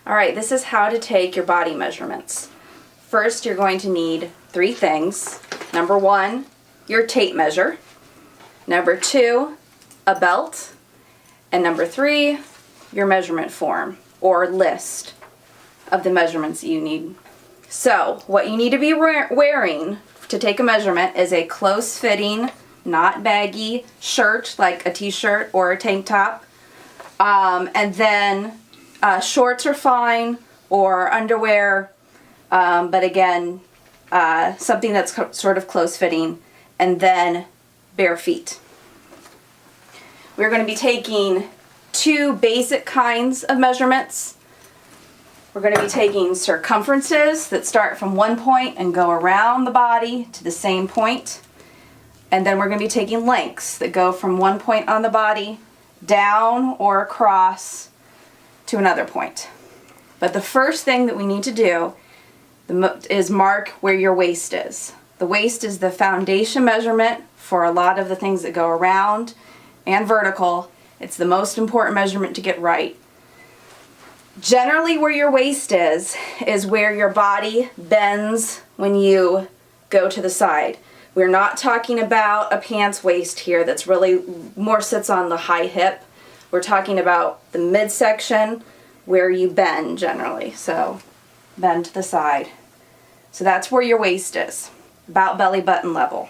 All right, this is how to take your body measurements. First, you're going to need 3 things. Number 1, your tape measure. Number 2, a belt. And number 3, your measurement form or list of the measurements that you need. So, what you need to be wearing to take a measurement is a close-fitting, not baggy shirt like a t-shirt or a tank top. And then shorts are fine, or underwear, but again, something that's sort of close-fitting, and then bare feet. We're going to be taking 2 basic kinds of measurements. We're going to be taking circumferences that start from one point and go around the body to the same point. And then we're going to be taking lengths that go from one point on the body down or across to another point. But the first thing that we need to do is mark where your waist is. The waist is the foundation measurement for a lot of the things that go around and vertical. It's the most important measurement to get right. Generally, where your waist is where your body bends when you go to the side. We're not talking about a pants waist here that's really more sits on the high hip. We're talking about the midsection where you bend generally. So bend to the side. So that's where your waist is, about belly button level.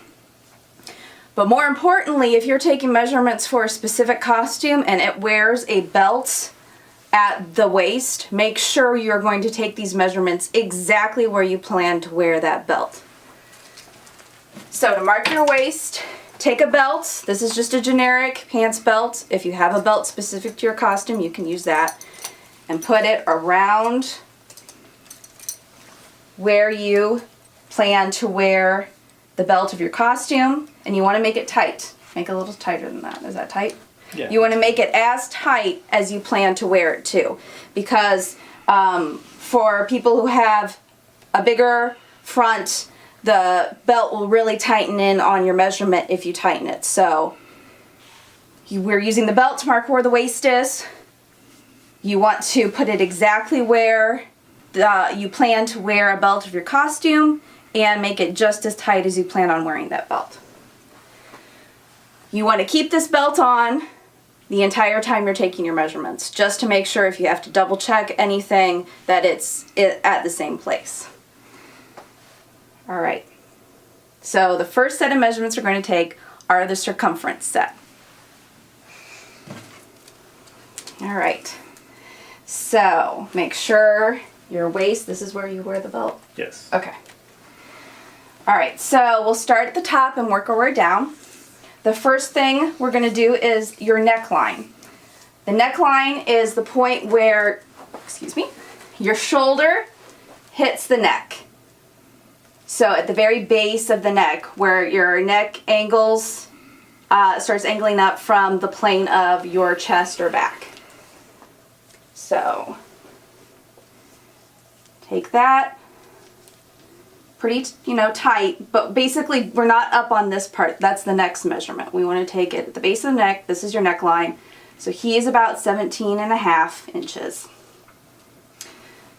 But more importantly, if you're taking measurements for a specific costume and it wears a belt at the waist, make sure you're going to take these measurements exactly where you plan to wear that belt. So to mark your waist, take a belt. This is just a generic pants belt. If you have a belt specific to your costume, you can use that. And put it around where you plan to wear the belt of your costume. And you want to make it tight. Make it a little tighter than that. Is that tight? Yeah. You want to make it as tight as you plan to wear it too. Because for people who have a bigger front, the belt will really tighten in on your measurement if you tighten it. So we're using the belt to mark where the waist is. You want to put it exactly where you plan to wear a belt of your costume and make it just as tight as you plan on wearing that belt. You want to keep this belt on the entire time you're taking your measurements, just to make sure if you have to double check anything that it's at the same place. All right, so the first set of measurements we're going to take are the circumference set. All right, so make sure your waist, this is where you wear the belt? Yes. Okay. All right, so we'll start at the top and work our way down. The first thing we're going to do is your neckline. The neckline is the point where, your shoulder hits the neck. So at the very base of the neck, where your neck angles, starts angling up from the plane of your chest or back. So take that, pretty, tight, but basically we're not up on this part. That's the next measurement. We want to take it at the base of the neck. This is your neckline. So he is about 17.5 inches.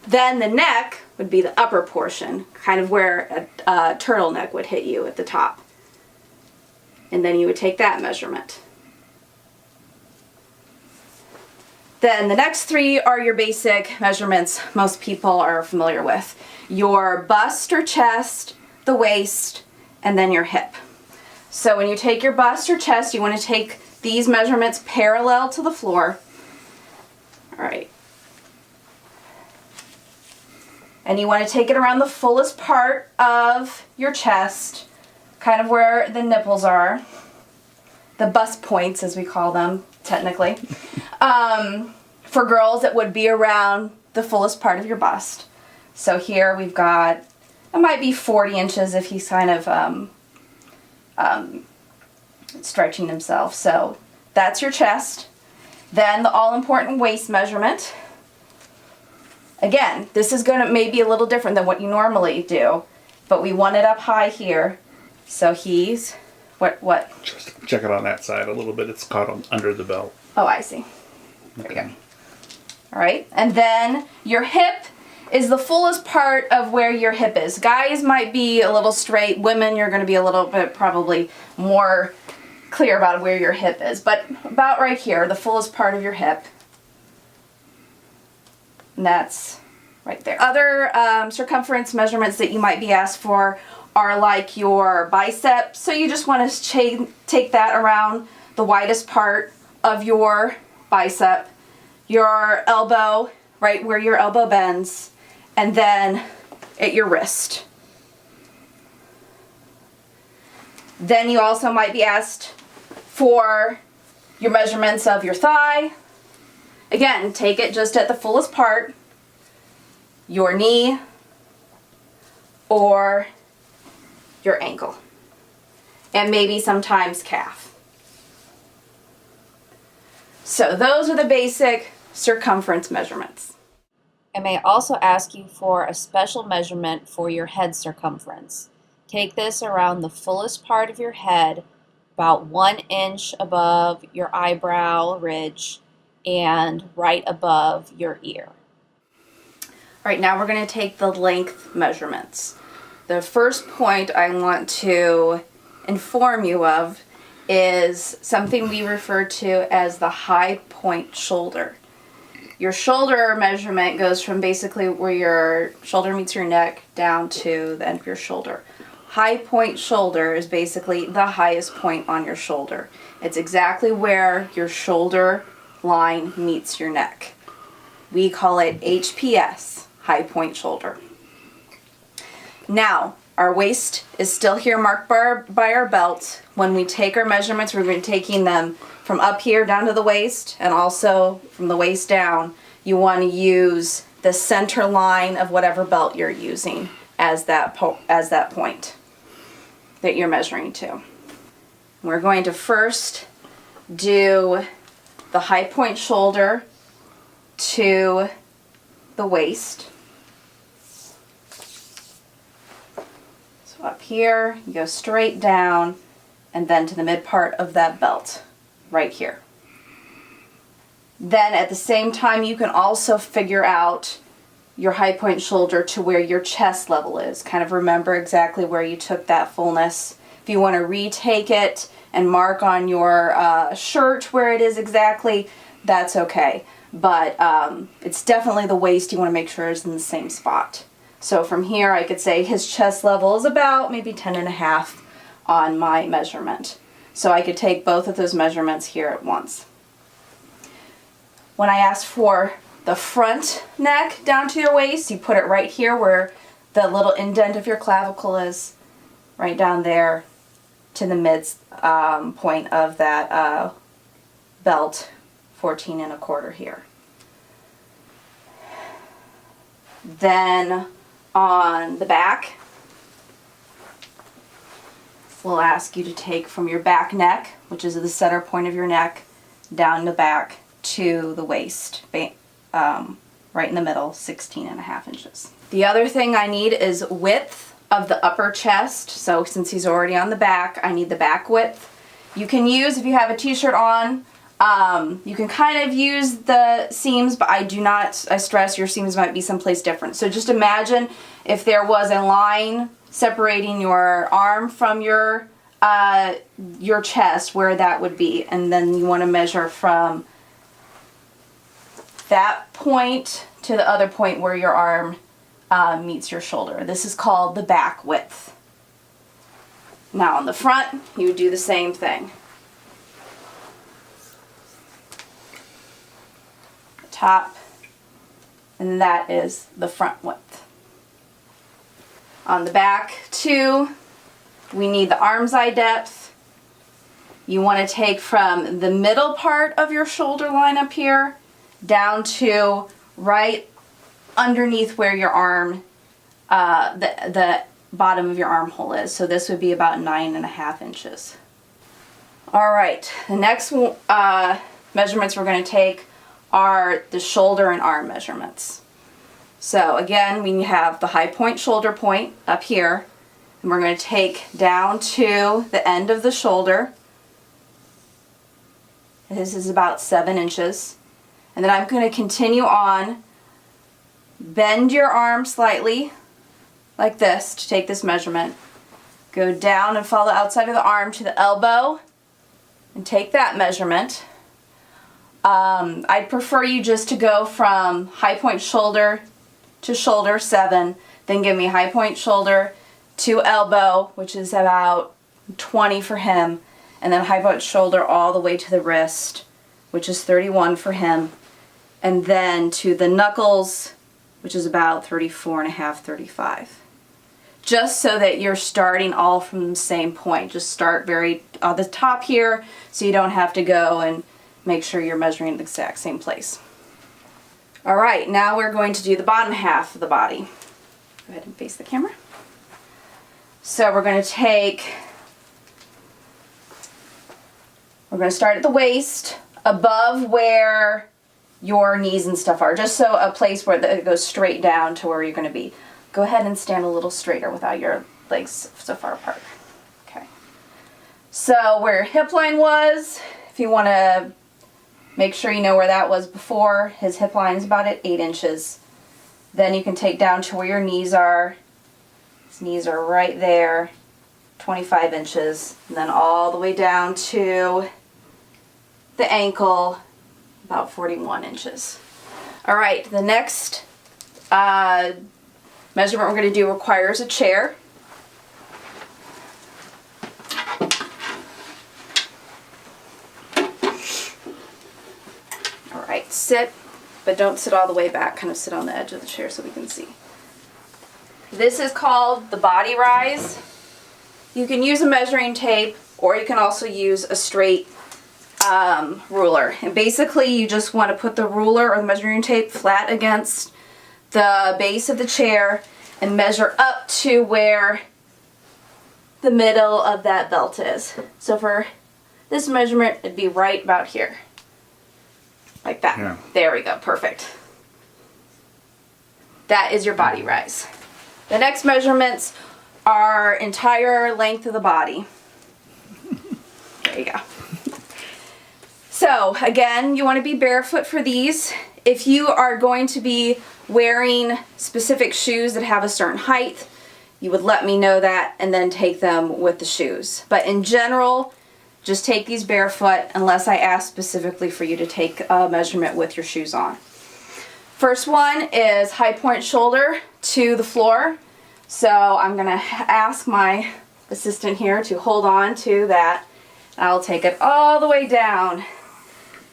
Then the neck would be the upper portion, kind of where a turtleneck would hit you at the top. And then you would take that measurement. Then the next 3 are your basic measurements most people are familiar with. Your bust or chest, the waist, and then your hip. So when you take your bust or chest, you want to take these measurements parallel to the floor. All right. And you want to take it around the fullest part of your chest, kind of where the nipples are. The bust points, as we call them, technically. For girls, it would be around the fullest part of your bust. So here we've got, it might be 40 inches if he's kind of stretching himself. So that's your chest. Then the all-important waist measurement. Again, this is going to maybe a little different than what you normally do, but we want it up high here. So he's, what? Just check it on that side a little bit. It's caught under the belt. Oh, I see. There you go. All right, and then your hip is the fullest part of where your hip is. Guys might be a little straight. Women, you're going to be a little bit probably more clear about where your hip is. But about right here, the fullest part of your hip. And that's right there. Other circumference measurements that you might be asked for are like your bicep. So you just want to take that around the widest part of your bicep, your elbow, right where your elbow bends, and then at your wrist. Then you also might be asked for your measurements of your thigh. Again, take it just at the fullest part, your knee, or your ankle, and maybe sometimes calf. So those are the basic circumference measurements. I may also ask you for a special measurement for your head circumference. Take this around the fullest part of your head, about 1 inch above your eyebrow ridge and right above your ear. All right, now we're going to take the length measurements. The first point I want to inform you of is something we refer to as the high point shoulder. Your shoulder measurement goes from basically where your shoulder meets your neck down to the end of your shoulder. High point shoulder is basically the highest point on your shoulder. It's exactly where your shoulder line meets your neck. We call it HPS, high point shoulder. Now, our waist is still here marked by our belt. When we take our measurements, we're going to be taking them from up here down to the waist, and also from the waist down. You want to use the center line of whatever belt you're using as that point that you're measuring to. We're going to first do the high point shoulder to the waist. So up here, you go straight down, and then to the mid part of that belt, right here. Then at the same time, you can also figure out your high point shoulder to where your chest level is. Kind of remember exactly where you took that fullness. If you want to retake it and mark on your shirt where it is exactly, that's okay. But it's definitely the waist you want to make sure is in the same spot. So from here, I could say his chest level is about maybe 10.5 on my measurement. So I could take both of those measurements here at once. When I ask for the front neck down to your waist, you put it right here where the little indent of your clavicle is, right down there to the mid point of that belt, 14.25 here. Then on the back, we'll ask you to take from your back neck, which is the center point of your neck, down the back to the waist, right in the middle, 16.5 inches. The other thing I need is width of the upper chest. So since he's already on the back, I need the back width. You can use, if you have a t-shirt on, you can kind of use the seams, but I stress your seams might be someplace different. So just imagine if there was a line separating your arm from your chest, where that would be. And then you want to measure from that point to the other point where your arm meets your shoulder. This is called the back width. Now on the front, you would do the same thing. The top, and that is the front width. On the back too, we need the arm's eye depth. You want to take from the middle part of your shoulder line up here down to right underneath where your arm, the bottom of your armhole is. So this would be about 9.5 inches. All right, the next measurements we're going to take are the shoulder and arm measurements. So again, we have the high point shoulder point up here, and we're going to take down to the end of the shoulder. This is about 7 inches. And then I'm going to continue on. Bend your arm slightly, like this, to take this measurement. Go down and follow the outside of the arm to the elbow and take that measurement. I'd prefer you just to go from high point shoulder to shoulder 7, then give me high point shoulder to elbow, which is about 20 for him, and then high point shoulder all the way to the wrist, which is 31 for him, and then to the knuckles, which is about 34.5, 35. Just so that you're starting all from the same point. Just start very on the top here so you don't have to go and make sure you're measuring the exact same place. Alright, now we're going to do the bottom half of the body. Go ahead and face the camera. So we're going to start at the waist, above where your knees and stuff are, just so a place where it goes straight down to where you're going to be. Go ahead and stand a little straighter without your legs so far apart. Okay. So where your hip line was, if you want to make sure you know where that was before, his hip line is about at 8 inches. Then you can take down to where your knees are. His knees are right there, 25 inches. And then all the way down to the ankle, about 41 inches. All right, the next measurement we're going to do requires a chair. All right, sit, but don't sit all the way back. Kind of sit on the edge of the chair so we can see. This is called the body rise. You can use a measuring tape, or you can also use a straight ruler. And basically you just want to put the ruler or the measuring tape flat against the base of the chair and measure up to where the middle of that belt is. So for this measurement, it'd be right about here. Like that. Yeah. There we go. Perfect. That is your body rise. The next measurements are entire length of the body. There you go. So again, you want to be barefoot for these. If you are going to be wearing specific shoes that have a certain height, you would let me know that and then take them with the shoes. But in general, just take these barefoot unless I ask specifically for you to take a measurement with your shoes on. First one is high point shoulder to the floor. So I'm going to ask my assistant here to hold on to that. I'll take it all the way down.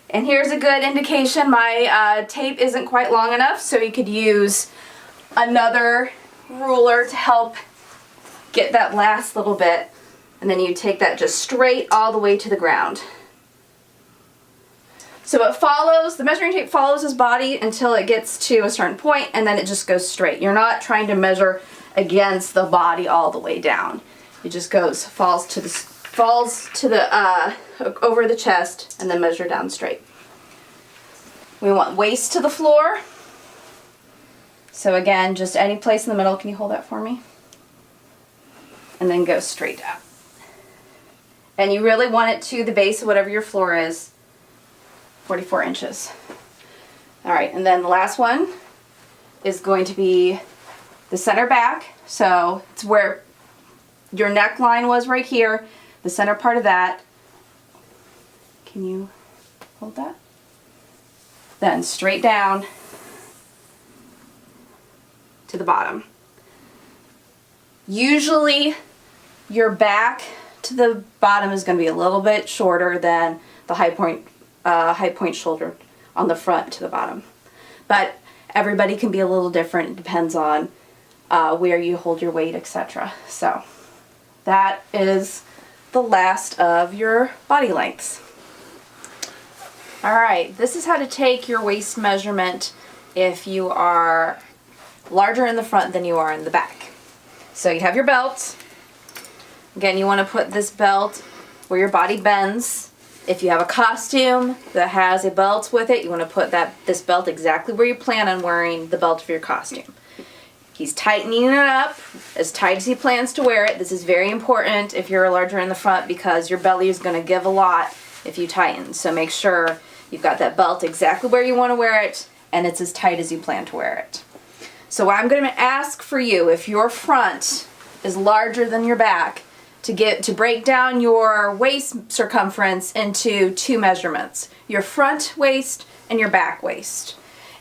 And here's a good indication. My tape isn't quite long enough, so you could use another ruler to help get that last little bit. And then you take that just straight all the way to the ground. So it follows, the measuring tape follows his body until it gets to a certain point, and then it just goes straight. You're not trying to measure against the body all the way down. It just falls to the over the chest and then measure down straight. We want waist to the floor. So again, just any place in the middle. Can you hold that for me? And then go straight down. And you really want it to the base of whatever your floor is, 44 inches. All right, and then the last one is going to be the center back. So it's where your neckline was right here, the center part of that. Can you hold that? Then straight down to the bottom. Usually your back to the bottom is going to be a little bit shorter than the high point shoulder on the front to the bottom. But everybody can be a little different. It depends on where you hold your weight, etc. So that is the last of your body lengths. Alright, this is how to take your waist measurement if you are larger in the front than you are in the back. So you have your belt. Again, you want to put this belt where your body bends. If you have a costume that has a belt with it, you want to put this belt exactly where you plan on wearing the belt of your costume. He's tightening it up as tight as he plans to wear it. This is very important if you're larger in the front because your belly is going to give a lot if you tighten. So make sure You've got that belt exactly where you want to wear it, and it's as tight as you plan to wear it. So I'm going to ask for you, if your front is larger than your back, to break down your waist circumference into two measurements, your front waist and your back waist.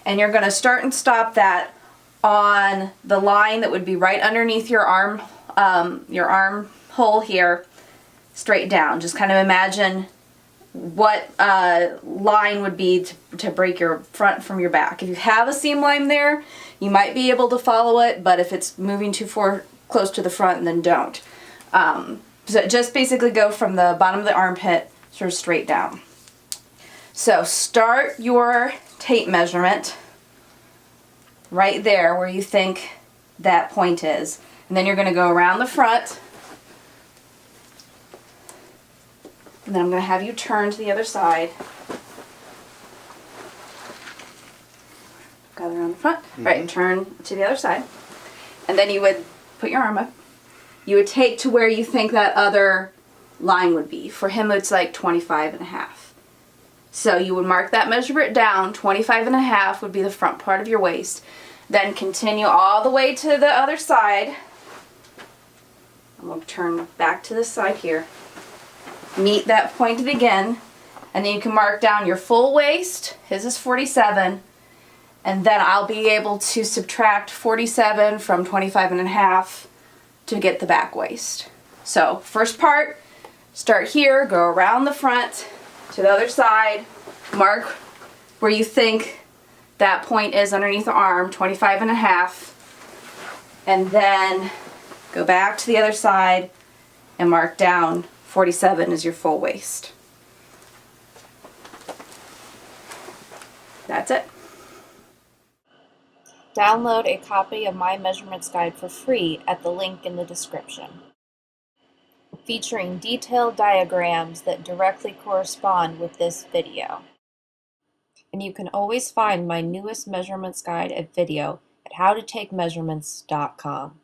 And you're going to start and stop that on the line that would be right underneath your arm hole here, straight down. Just kind of imagine what line would be to break your front from your back. If you have a seam line there, you might be able to follow it, but if it's moving too far close to the front, then don't. So just basically go from the bottom of the armpit sort of straight down. So start your tape measurement right there where you think that point is. And then you're going to go around the front. And then I'm going to have you turn to the other side. Gather around the front. Right, and turn to the other side. And then you would put your arm up. You would take to where you think that other line would be. For him, it's like 25.5. So you would mark that, measure it down. 25.5 would be the front part of your waist. Then continue all the way to the other side. And we'll turn back to this side here. Meet that point again. And then you can mark down your full waist. His is 47. And then I'll be able to subtract 47 from 25.5 to get the back waist. So first part, start here, go around the front to the other side, mark where you think that point is underneath the arm, 25.5, and then go back to the other side and mark down 47 is your full waist. That's it. Download a copy of my measurements guide for free at the link in the description, featuring detailed diagrams that directly correspond with this video. And you can always find my newest measurements guide and video at howtotakemeasurements.com.